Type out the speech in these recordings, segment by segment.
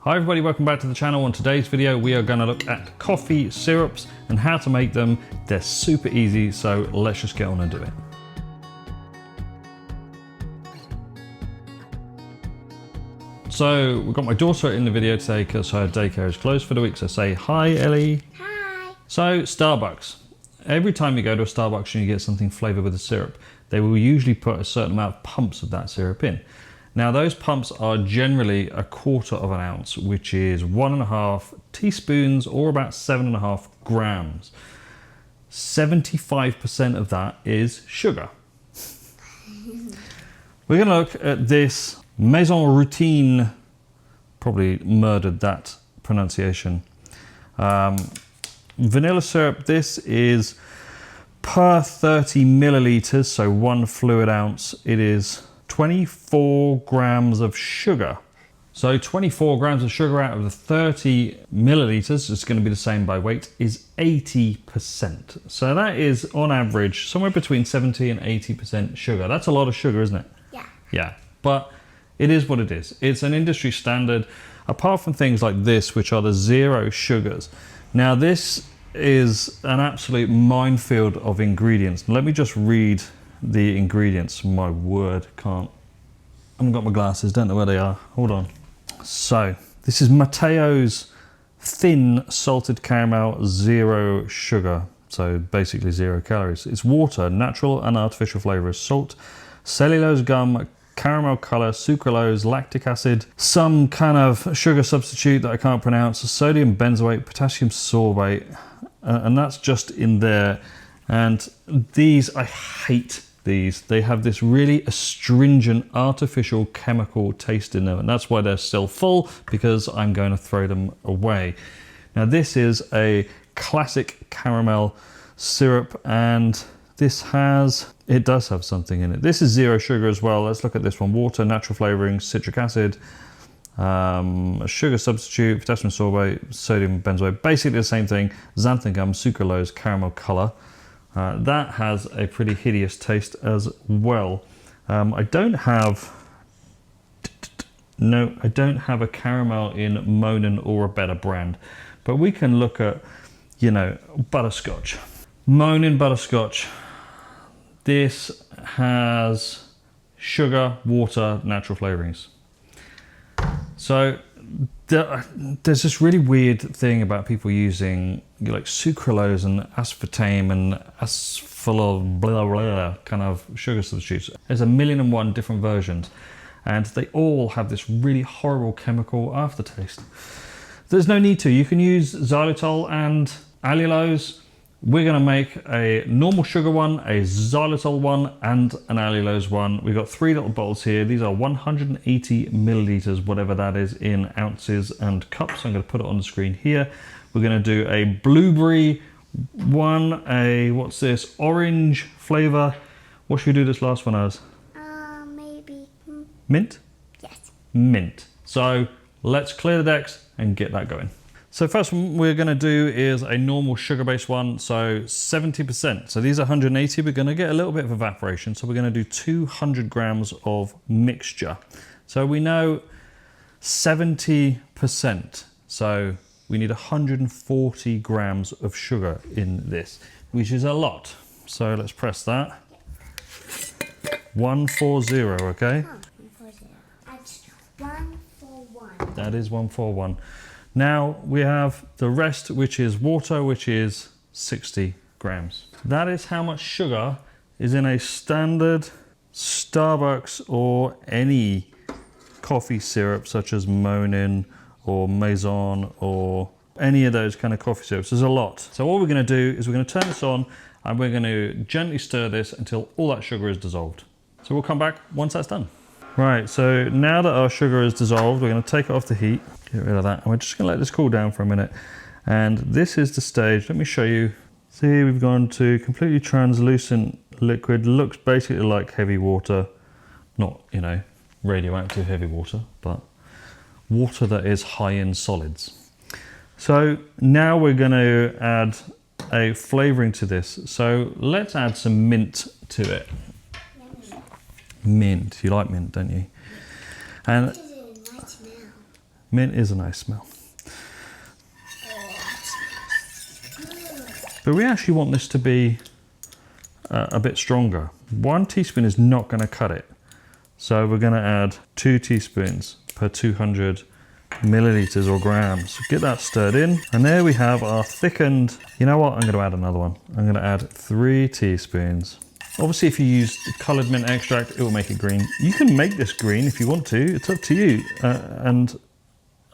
Hi everybody, welcome back to the channel. On today's video we are going to look at coffee syrups and how to make them. They're super easy, so let's just get on and do it. So we've got my daughter in the video today because her daycare is closed for the week, so say hi Ellie. Hi. So Starbucks. Every time you go to a Starbucks and you get something flavoured with a syrup, they will usually put a certain amount of pumps of that syrup in. Now those pumps are generally 1/4 of an ounce, which is 1.5 teaspoons or about 7.5 grams. 75% of that is sugar. We're going to look at this Maison Routine, probably murdered that pronunciation. Vanilla syrup, this is per 30 milliliters, so 1 fluid ounce, it is 24 grams of sugar. So 24 grams of sugar out of the 30 milliliters, it's going to be the same by weight, is 80%. So that is on average somewhere between 70 and 80% sugar. That's a lot of sugar, isn't it? Yeah. Yeah, but it is what it is. It's an industry standard, apart from things like this, which are the zero sugars. Now this is an absolute minefield of ingredients. Let me just read the ingredients. My word, I haven't got my glasses, don't know where they are. Hold on. So this is Matteo's thin salted caramel, zero sugar. So basically 0 calories. It's water, natural and artificial flavors, salt, cellulose gum, caramel color, sucralose, lactic acid, some kind of sugar substitute that I can't pronounce, sodium benzoate, potassium sorbate, and that's just in there. And these, I hate these. They have this really astringent artificial chemical taste in them, and that's why they're still full, because I'm going to throw them away. Now this is a classic caramel syrup, and it does have something in it. This is 0 sugar as well. Let's look at this one. Water, natural flavoring, citric acid, a sugar substitute, potassium sorbate, sodium benzoate, basically the same thing. Xanthan gum, sucralose, caramel color. That has a pretty hideous taste as well. I don't have a caramel in Monin or a better brand, but we can look at, butterscotch. Monin butterscotch. This has sugar, water, natural flavorings. So there's this really weird thing about people using like sucralose and aspartame and asphalol blah blah kind of sugar substitutes. There's 1,000,001 different versions, and they all have this really horrible chemical aftertaste. There's no need to. You can use xylitol and allulose. We're going to make a normal sugar one, a xylitol one, and an allulose one. We've got 3 little bottles here. These are 180 milliliters, whatever that is, in ounces and cups. I'm going to put it on the screen here. We're going to do a blueberry one, what's this, orange flavor. What should we do this last one as? Maybe. Mint? Yes. Mint. So let's clear the decks and get that going. So first one we're going to do is a normal sugar-based one, so 70%. So these are 180, we're going to get a little bit of evaporation, so we're going to do 200 grams of mixture. So we know 70%, so we need 140 grams of sugar in this, which is a lot. So let's press that. 140, okay? Oh, 140. That's 141. That is 141. Now we have the rest, which is water, which is 60 grams. That is how much sugar is in a standard Starbucks or any coffee syrup, such as Monin or Maison or any of those kind of coffee syrups. There's a lot. So what we're going to do is we're going to turn this on and we're going to gently stir this until all that sugar is dissolved. So we'll come back once that's done. Right, so now that our sugar is dissolved, we're going to take it off the heat, get rid of that, and we're just going to let this cool down for a minute. And this is the stage. Let me show you. See, we've gone to completely translucent liquid. Looks basically like heavy water. Not, radioactive heavy water, but water that is high in solids. So now we're going to add a flavoring to this. So let's add some mint to it. Mint. You like mint, don't you? And Mint is a nice smell. But we actually want this to be a bit stronger. 1 teaspoon is not going to cut it. So we're going to add 2 teaspoons per 200 milliliters or grams. Get that stirred in. And there we have our thickened, you know what, I'm going to add another one. I'm going to add 3 teaspoons. Obviously, if you use colored mint extract, it will make it green. You can make this green if you want to. It's up to you. And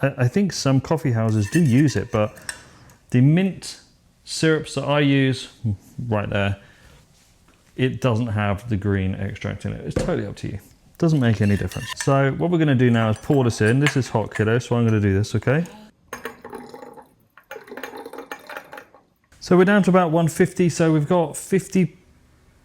I think some coffee houses do use it, but the mint syrups that I use, right there, it doesn't have the green extract in it. It's totally up to you. Doesn't make any difference. So what we're going to do now is pour this in. This is hot, kiddo, so I'm going to do this, okay? So we're down to about 150, so we've got 50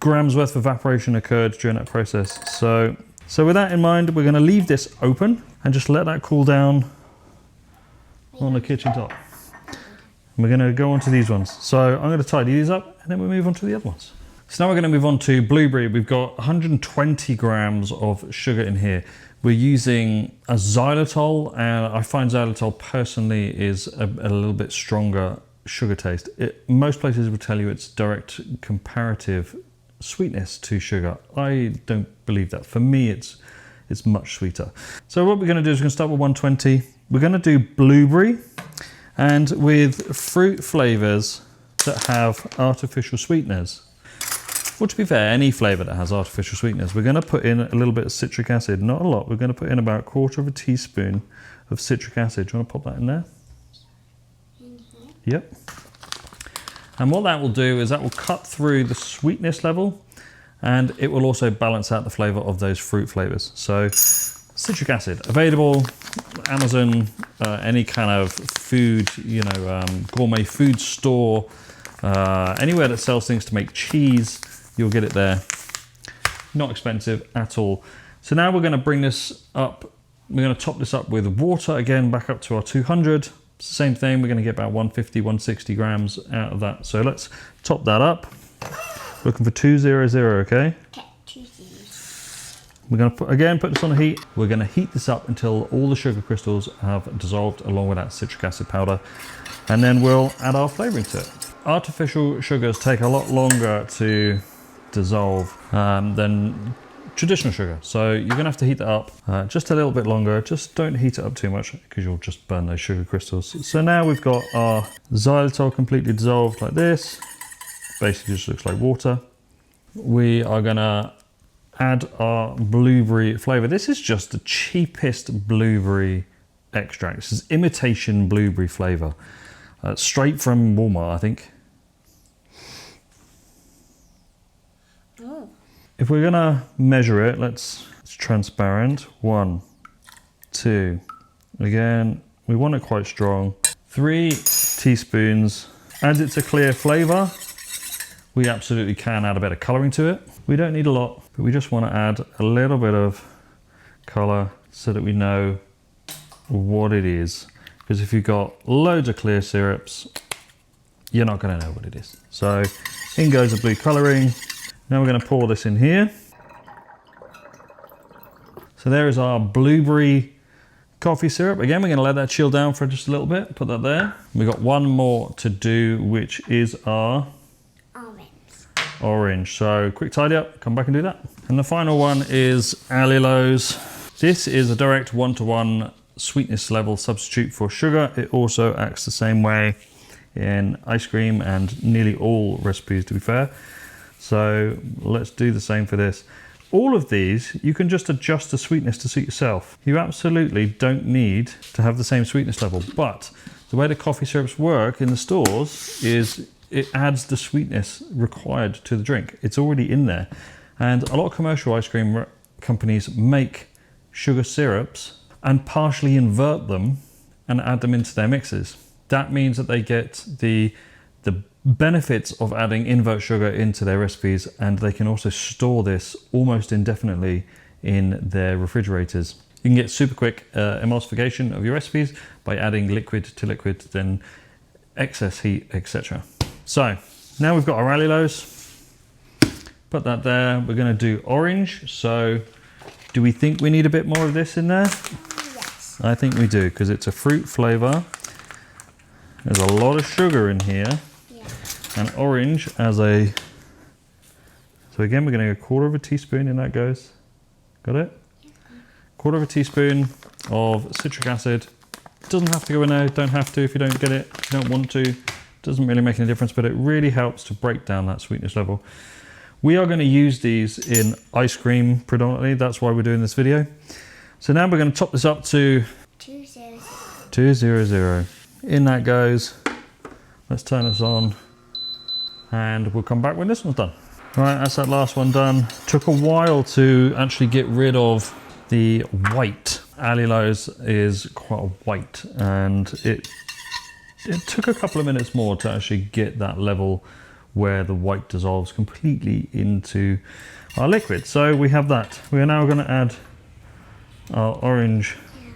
grams worth of evaporation occurred during that process. So with that in mind, we're going to leave this open and just let that cool down on the kitchen top. And we're going to go on to these ones. So I'm going to tidy these up and then we'll move on to the other ones. So now we're going to move on to blueberry. We've got 120 grams of sugar in here. We're using a xylitol, and I find xylitol personally is a little bit stronger sugar taste. Most places will tell you it's direct comparative sweetness to sugar. I don't believe that. For me, it's much sweeter. So what we're going to do is we're going to start with 120. We're going to do blueberry, and with fruit flavors that have artificial sweeteners. Well, to be fair, any flavour that has artificial sweeteners, we're going to put in a little bit of citric acid. Not a lot. We're going to put in about 1/4 teaspoon of citric acid. Do you want to pop that in there? Mm-hmm. Yep. And what that will do is that will cut through the sweetness level, and it will also balance out the flavour of those fruit flavours. So citric acid, available Amazon, any kind of food, gourmet food store, anywhere that sells things to make cheese. You'll get it there. Not expensive at all. So now we're going to bring this up. We're going to top this up with water again, back up to our 200. It's the same thing. We're going to get about 150, 160 grams out of that. So let's top that up. Looking for 200, okay? Okay, 200. We're going to put this on the heat. We're going to heat this up until all the sugar crystals have dissolved along with that citric acid powder. And then we'll add our flavouring to it. Artificial sugars take a lot longer to dissolve than traditional sugar, so you're gonna have to heat that up just a little bit longer. Just don't heat it up too much because you'll just burn those sugar crystals. So now we've got our xylitol completely dissolved like this. Basically just looks like water. We are gonna add our blueberry flavor. This is just the cheapest blueberry extract. This is imitation blueberry flavor, straight from Walmart, I think. If we're gonna measure it, it's transparent. 1, 2. Again, we want it quite strong. 3 teaspoons. As it's a clear flavor, we absolutely can add a bit of coloring to it. We don't need a lot, but we just want to add a little bit of color so that we know what it is. Because if you've got loads of clear syrups, you're not going to know what it is. So in goes the blue coloring. Now we're going to pour this in here. So there is our blueberry coffee syrup. Again, we're going to let that chill down for just a little bit. Put that there. We've got one more to do, which is our orange. So quick tidy up, come back and do that. And the final one is allulose. This is a direct 1-to-1 sweetness level substitute for sugar. It also acts the same way in ice cream and nearly all recipes, to be fair. So let's do the same for this. All of these, you can just adjust the sweetness to suit yourself. You absolutely don't need to have the same sweetness level, but the way the coffee syrups work in the stores is it adds the sweetness required to the drink. It's already in there. And a lot of commercial ice cream companies make sugar syrups and partially invert them and add them into their mixes. That means that they get the benefits of adding invert sugar into their recipes, and they can also store this almost indefinitely in their refrigerators. You can get super quick emulsification of your recipes by adding liquid to liquid, then excess heat, etc. So now we've got our allulose. Put that there. We're going to do orange. So do we think we need a bit more of this in there? Yes. I think we do, because it's a fruit flavour. There's a lot of sugar in here. Yeah. And orange as a... So again, we're going to go 1/4 teaspoon, in that goes. Got it? Yeah. 1/4 teaspoon of citric acid. Doesn't have to go in there, don't have to if you don't get it, if you don't want to. Doesn't really make any difference, but it really helps to break down that sweetness level. We are going to use these in ice cream predominantly, that's why we're doing this video. So now we're going to top this up to 200. 200. In that goes. Let's turn this on and we'll come back when this one's done. Right, that's that last one done. Took a while to actually get rid of the white. Allulose is quite a white, and it took a couple of minutes more to actually get that level where the white dissolves completely into our liquid. So we have that. We are now going to add our orange. Yeah.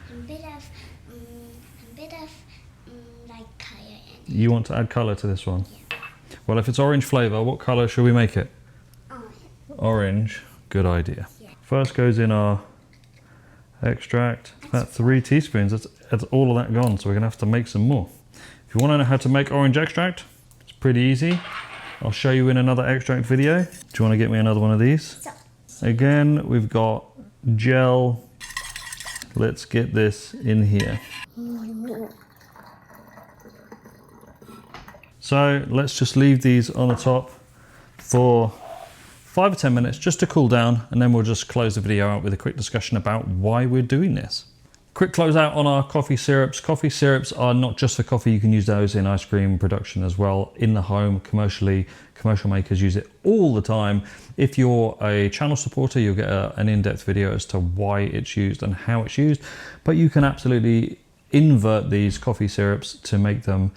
A bit of like color in it. You want to add colour to this one? Yeah. Well, if it's orange flavour, what colour should we make it? Orange. Orange. Good idea. Yeah. First goes in our extract. About 3 teaspoons. That's all of that gone, so we're going to have to make some more. If you want to know how to make orange extract, it's pretty easy. I'll show you in another extract video. Do you want to get me another one of these? So. Again, we've got gel. Let's get this in here. So let's just leave these on the top for 5 or 10 minutes just to cool down, and then we'll just close the video out with a quick discussion about why we're doing this. Quick close out on our coffee syrups. Coffee syrups are not just for coffee, you can use those in ice cream production as well, in the home, commercially. Commercial makers use it all the time. If you're a channel supporter, you'll get an in-depth video as to why it's used and how it's used, but you can absolutely invert these coffee syrups to make them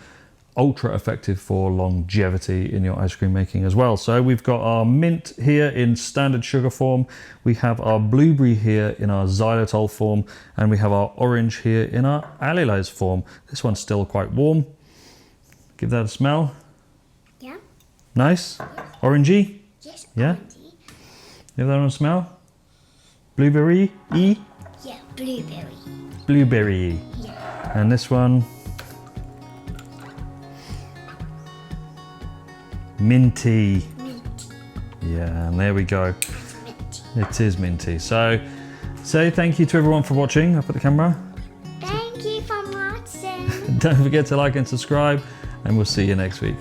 ultra effective for longevity in your ice cream making as well. So we've got our mint here in standard sugar form, we have our blueberry here in our xylitol form, and we have our orange here in our allulose form. This one's still quite warm. Give that a smell. Yeah. Nice. Yes. Orangey. Yes. Yeah. Orangey. Give that one a smell. Blueberry-y. Yeah. Blueberry. Blueberry-y. Yeah. And this one, minty. Mint. Yeah, and there we go. Mint. It is minty. So say thank you to everyone for watching up at the camera. Thank you for watching. Don't forget to like and subscribe, and we'll see you next week.